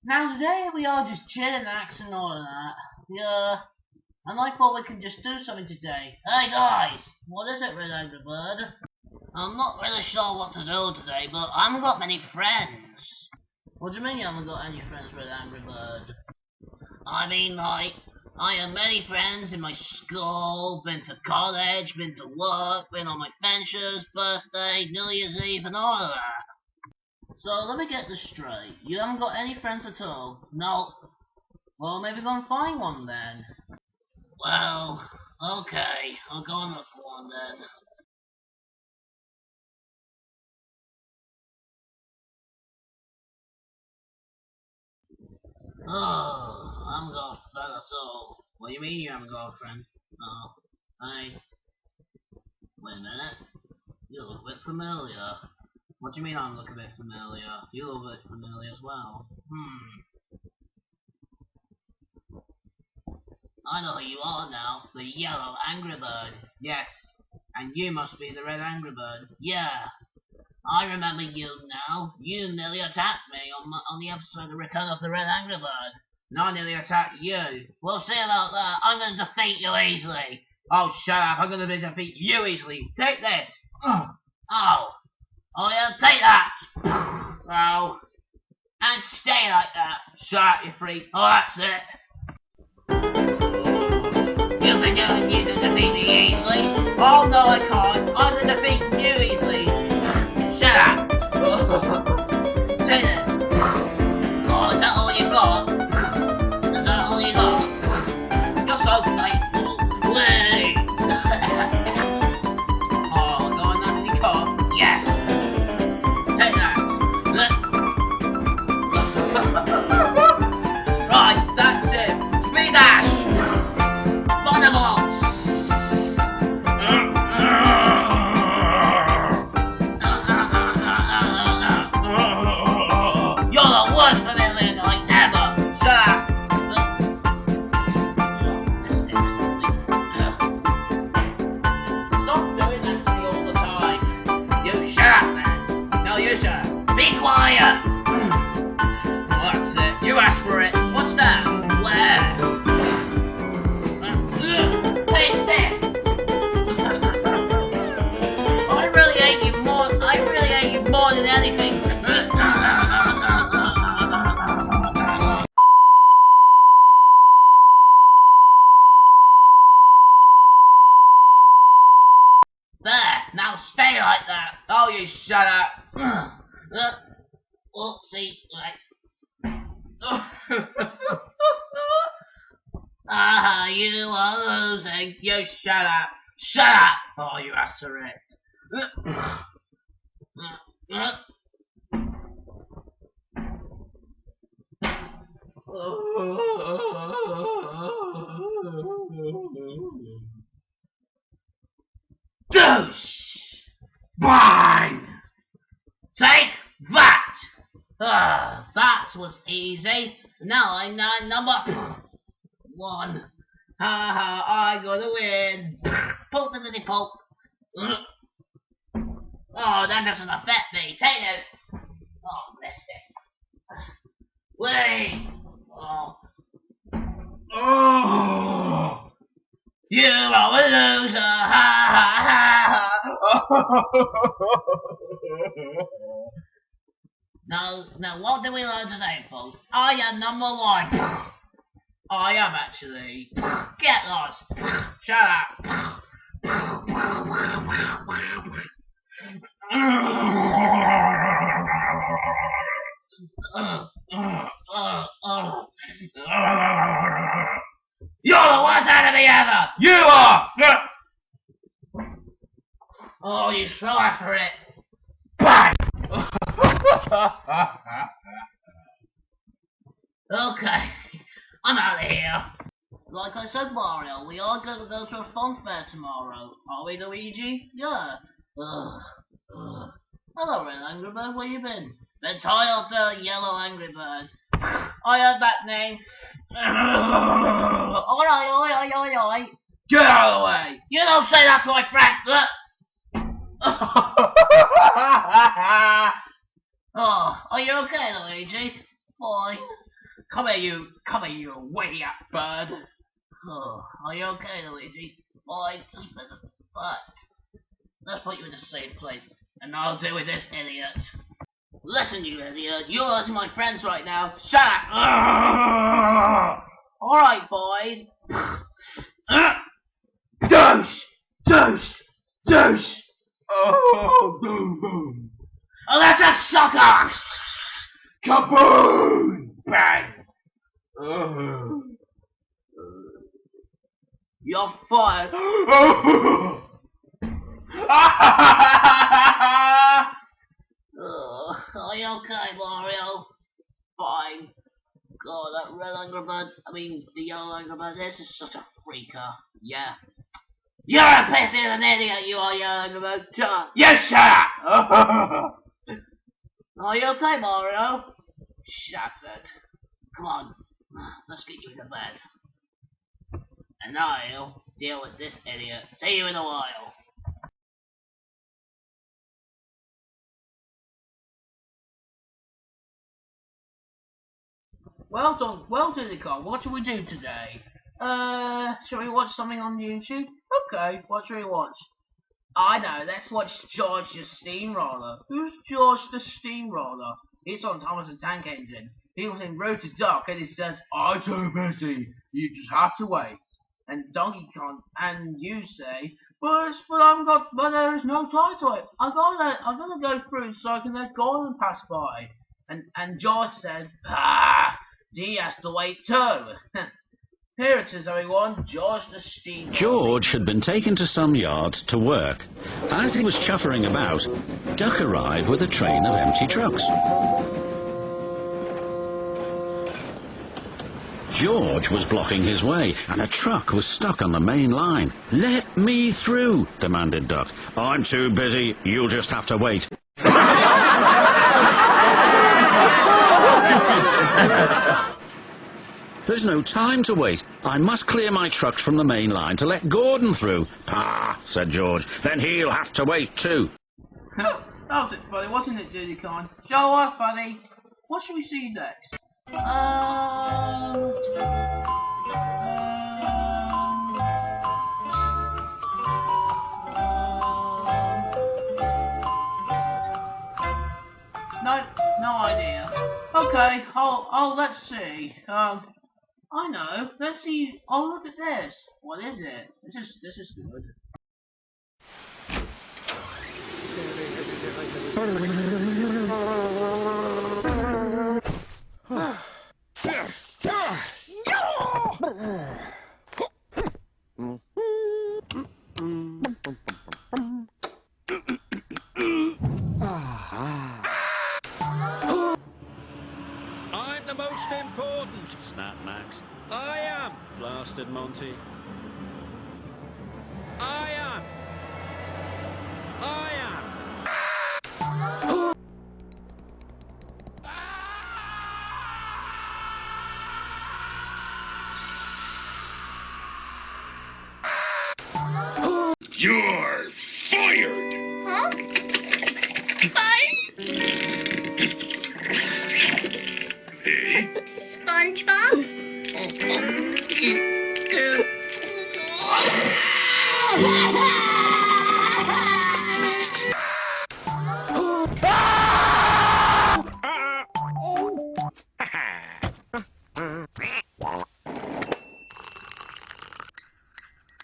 Now today we are just chilling, and all of that. Yeah, and I thought we could just do something today. Hey guys, what is it, Red Angry Bird? I'm not really sure what to do today, but I haven't got many friends. What do you mean you haven't got any friends, Red Angry Bird? I mean, like, I have many friends in my school, been to college, been to work, been on my benchers, birthday, New Year's Eve, and all of that. So let me get this straight. You haven't got any friends at all? No. Well, maybe go and find one then. Well, okay. I'll go and look for one then. Oh, I haven't got a friend at all. What do you mean you haven't got a friend? Oh, hey. Wait a minute. You look a bit familiar. What do you mean I look a bit familiar? You look a bit familiar as well. I know who you are now. The yellow angry bird. Yes. And you must be the red angry bird. Yeah. I remember you now. You nearly attacked me on the episode of Return of the Red Angry Bird. And I nearly attacked you. We'll see about that. I'm going to defeat you easily. Oh, shut up. I'm going to defeat you easily. Take this. Oh. Oh, yeah, take that! Oh. And stay like that. Shut up, you freak. Oh, that's it. You've been doing you to defeat me easily. Oh, no, I can't. I'm going to defeat you easily. Shut up. Say this. Oh, is that all you got? Is that all you got? You're so faithful. Wait. Oh, got a nasty cough. Yes. Right, that's it. Speed dash! Thunderbolt! You're the worst familiar I ever! Shut up! Stop doing that to me all the time. You shut up, man. No, you shut up. Be quiet! You asked for it. What's that? Where? Take this. I really hate you more. I really hate you more than anything. There. Now stay like that. Oh, you shut up. Oh, see, like. Ah, you are losing. You shut up. Shut up. Oh, you asked for it. Douche! Bang! Take that! That was easy. Now I'm number 1. Ha ha, I gotta win. Poke the little poke. Oh, that doesn't affect me. Take this. Oh, missed it. Wait. Oh. Oh. You are a loser. Ha ha ha ha. Now, what do we learn today, folks? I am number 1. I am actually. Get lost. Shut up. You're the worst enemy ever. You are. Oh, you so after it. Bang. Okay, I'm out of here. Like I said, Mario, we are going to go to a fun fair tomorrow. Are we, Luigi? Yeah. Hello, Red Angry Bird, where you been? Been tired of the yellow Angry Bird. I heard that name. Oi. Get out of the way. You don't say that to my friend. Oh, are you okay, Luigi? Boy. Come here, you idiot bird. Oh, are you okay, Luigi? Fine, just a minute. But let's put you in the same place, and I'll deal with this idiot. Listen, you idiot, you're hurting my friends right now. Shut up! Alright, boys. Douche! Oh, boom, boom. Oh, that's a sucker! Kaboom! Bang! You're fired. Are you okay, Mario? Fine. God, that red Angry Bird, the yellow Angry Bird, this is such a freaker. Yeah. You're a piss and an idiot, you are, yellow Angry Bird. Shut up. Yes, shut up! Are you okay, Mario? Shattered. Come on, let's get you into bed. And I'll deal with this idiot. See you in a while. Well done, Nicole. What shall we do today? Shall we watch something on YouTube? Okay, what shall we watch? I know, let's watch George the Steamroller. Who's George the Steamroller? It's on Thomas the Tank Engine. He was in Road to Duck and it says, I'm too busy, you just have to wait. And Donkey Kong, and you say, but there is no time to it. I'm gonna go through so I can let Gordon pass by. And George said, he has to wait too. Here it is, everyone. George the Steam. George had been taken to some yard to work. As he was chuffering about, Duck arrived with a train of empty trucks. George was blocking his way, and a truck was stuck on the main line. Let me through, demanded Duck. I'm too busy. You'll just have to wait. There's no time to wait. I must clear my trucks from the main line to let Gordon through. Ah, said George. Then he'll have to wait too. That was it, buddy, wasn't it, Judy Con? Show us, buddy. What should we see next? No idea. Okay, let's see. I know. Let's see. Oh, look at this. What is it? This is good. I'm the most important, snapped Max. I am, blasted Monty. I am. You're fired! Huh? Fired? Hey? SpongeBob?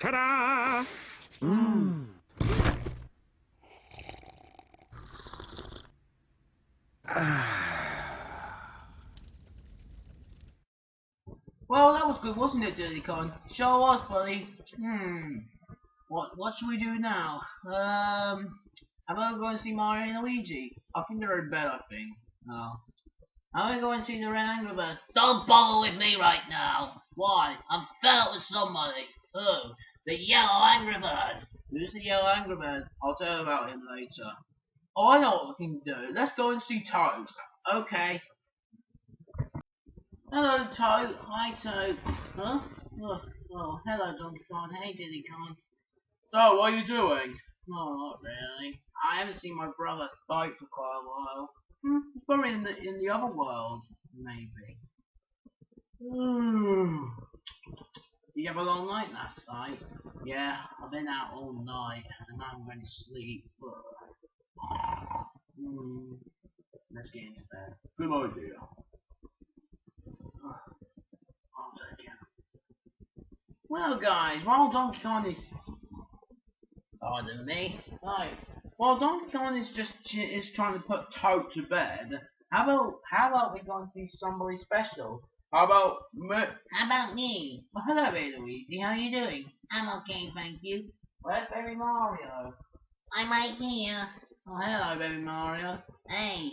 Ta-da! Well, that was good, wasn't it, Dirty Con? Sure was, buddy. What should we do now? I'm gonna go and see Mario and Luigi. I think they're in bed, I think. No. I'm gonna go and see the Red Angry Bird. Don't bother with me right now. Why? I'm fed up with somebody. Who? The Yellow Angry Bird. Who's the Yellow Angry Bird? I'll tell you about him later. Oh, I know what we can do. Let's go and see Toad. Okay. Hello, Toad. Hi, Toad. Huh? Oh, hello, Donkey Kong. Hey, Diddy Kong. So, what are you doing? No, not really. I haven't seen my brother fight for quite a while. He's probably in the other world, maybe. Did you have a long night last night? Yeah, I've been out all night and I'm going to sleep. Let's get into bed. Good idea. I'll take it. Well, guys, while Donkey Kong is... Pardon me. Right. While Donkey Kong is just trying to put Toad to bed, how about we go and see somebody special? How about me? Well, hello, Luigi. How are you doing? I'm okay, thank you. Where's Baby Mario? I'm right here. Oh, hello, Baby Mario. Hey.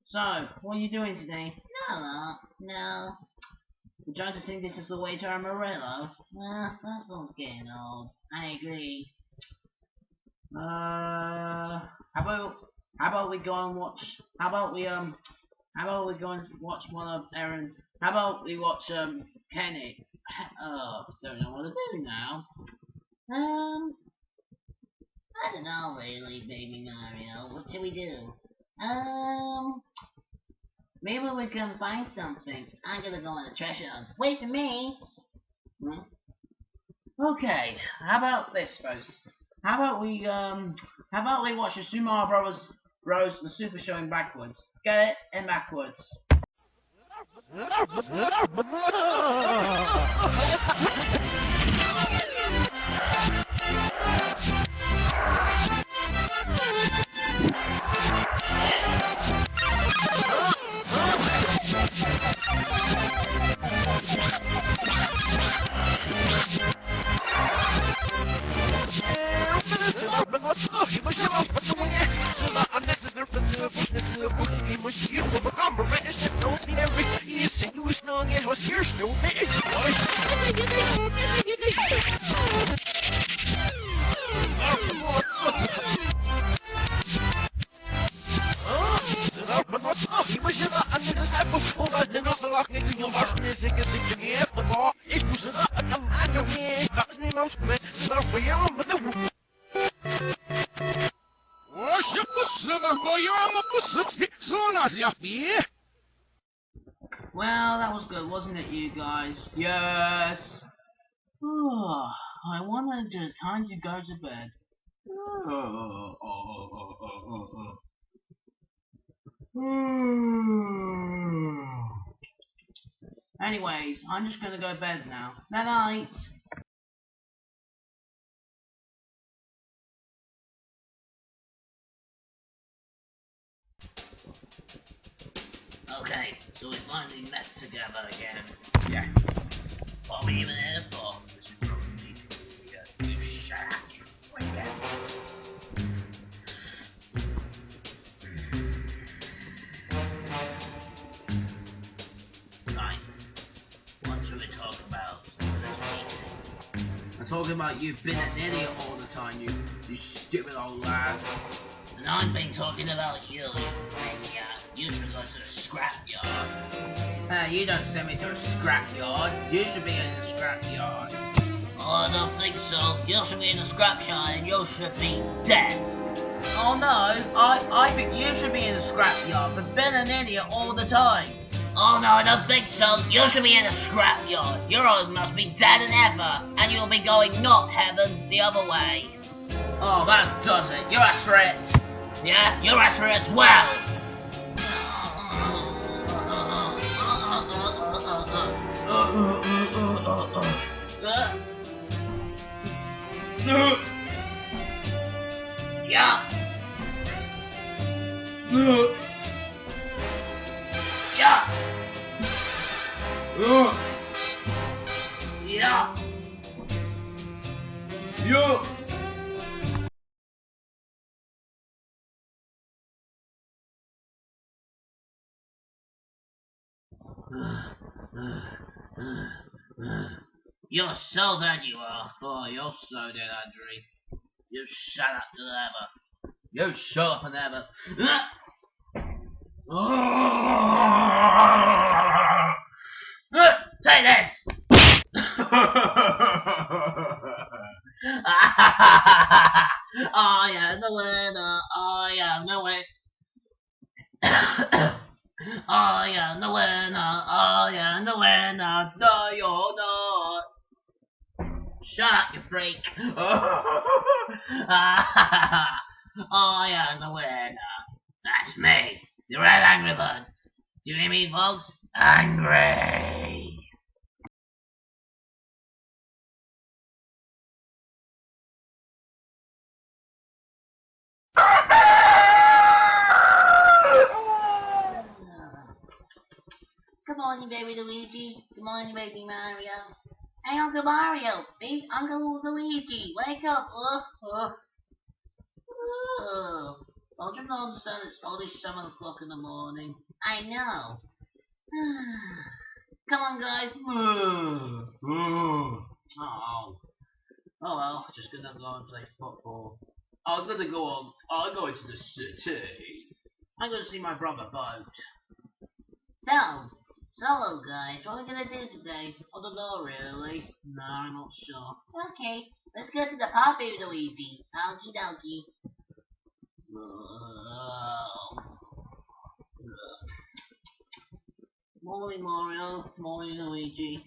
So, what are you doing today? No. Would you like to think this is the way to Amarillo? Well, that song's getting old. I agree. How about we go and watch? How about we go and watch one of Aaron? How about we watch Kenny? Don't know what to do now. I don't know really, Baby Mario. What should we do? Maybe we can find something. I'm gonna go on a treasure hunt. Wait for me. Okay. How about this, folks? How about we watch the Super Mario Bros. The Super Show in backwards. Get it? In backwards. Well, that was good, wasn't it, you guys? Yes! I wanted the time to go to bed. Anyways, I'm just gonna go to bed now. Night night! Okay, so we finally met together again. Yes. What were we even here for? This is probably you shut up, you freaking. Right. What should we talk about this week? I'm talking about you being an idiot all the time, you stupid old lad. And I've been talking about you maniac. You should go to the scrapyard. You don't send me to a scrapyard. You should be in the scrapyard. Oh, I don't think so. You should be in the scrapyard and you should be dead. Oh no, I think you should be in the scrapyard for being an idiot all the time. Oh no, I don't think so. You should be in the scrapyard. Your old must be dead than ever, and you'll be going not heaven the other way. Oh, that does it. You're asked for it. Yeah, you're asked for it as well. Yeah. Yeah. Yeah. Yeah. You're so dead, you are. Oh, you're so dead, Andrew. You shut up forever. You shut up forever. Take this! I am the winner. I am the winner. I am the winner. I am the winner. No, you're not. Shut up, you freak. I am the winner. That's me, the Red Angry Bird. Do you hear me, folks? Angry. Good morning, baby Luigi. Good morning, baby Mario. Hey, Uncle Mario. Big Uncle Luigi. Wake up. Don't you understand it's only 7 o'clock in the morning? I know. Come on, guys. Oh well, just gonna go and play football. I'm going to the city. I'm gonna see my brother Boat. So, guys, what are we gonna do today? I don't know really. No, I'm not sure. Okay, let's go to the park, baby Luigi. Okie dokie. Morning, Mario. Morning, Luigi.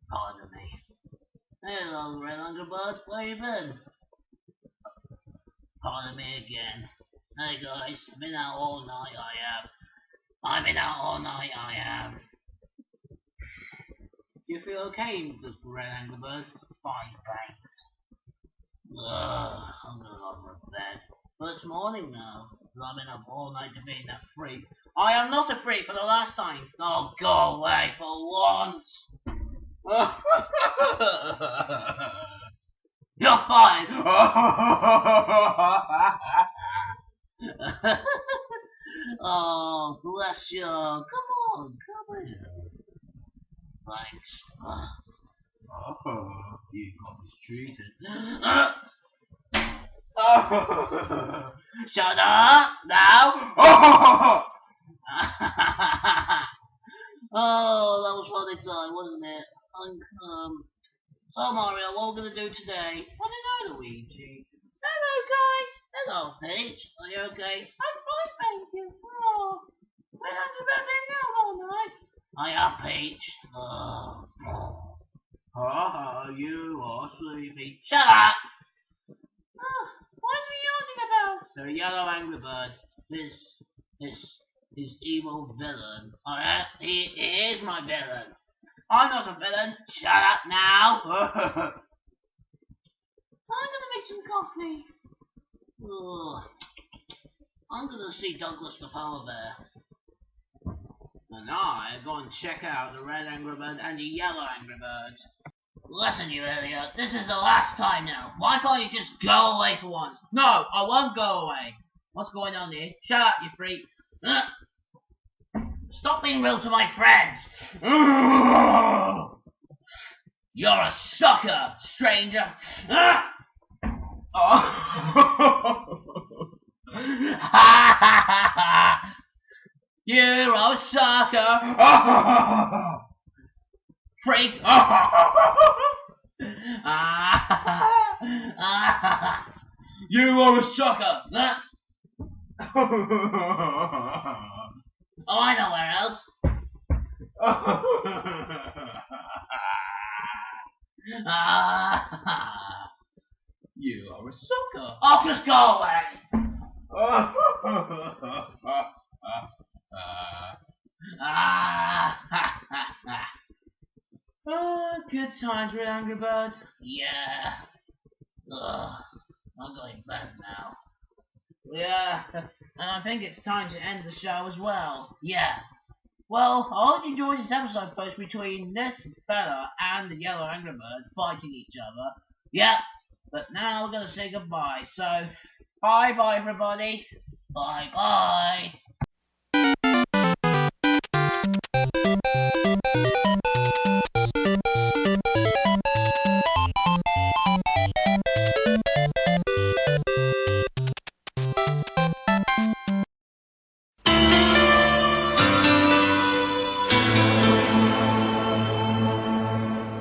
Pardon me. Hello, Red Underbird. Where you been? Pardon me again. Hey guys, I've been out all night, I've been out all night, I have. Do you feel okay, the Red Underbird? Fine, thanks. I'm gonna lie in bed. But it's morning now. I've been up all night to be that freak. I am not a freak for the last time. Oh, go away for once. You're fine. Oh, bless you. Come on, come here. Thanks. You got mistreated. Shut up now. Oh, that was funny time, wasn't it? So Mario, what we're gonna do today? Well, hello, Luigi. Hello, guys. Hello, Peach. Are you okay? I'm fine, thank you. Oh, we're not about being out all night. Hiya, Peach. You are sleepy. Shut up. What are you yawning about? The yellow angry bird. His evil villain. Alright, he is my villain. I'm not a villain. Shut up now. I'm gonna make some coffee. I'm gonna see Douglas the polar bear. And I go and check out the red angry bird and the yellow angry bird. Listen, you idiot. This is the last time now. Why can't you just go away for once? No, I won't go away. What's going on here? Shut up, you freak. Stop being rude to my friends. You're a sucker, stranger. You're a sucker. Freak. You are a sucker. Oh, I know where else. You are a sucker. I'll just go away. Good times with Angry Bird. Yeah. I'm going back now. Yeah, and I think it's time to end the show as well. Yeah. Well, I hope you enjoyed this episode post between this fella and the yellow angry bird fighting each other. Yep. But now we're gonna say goodbye. So, bye everybody. Bye.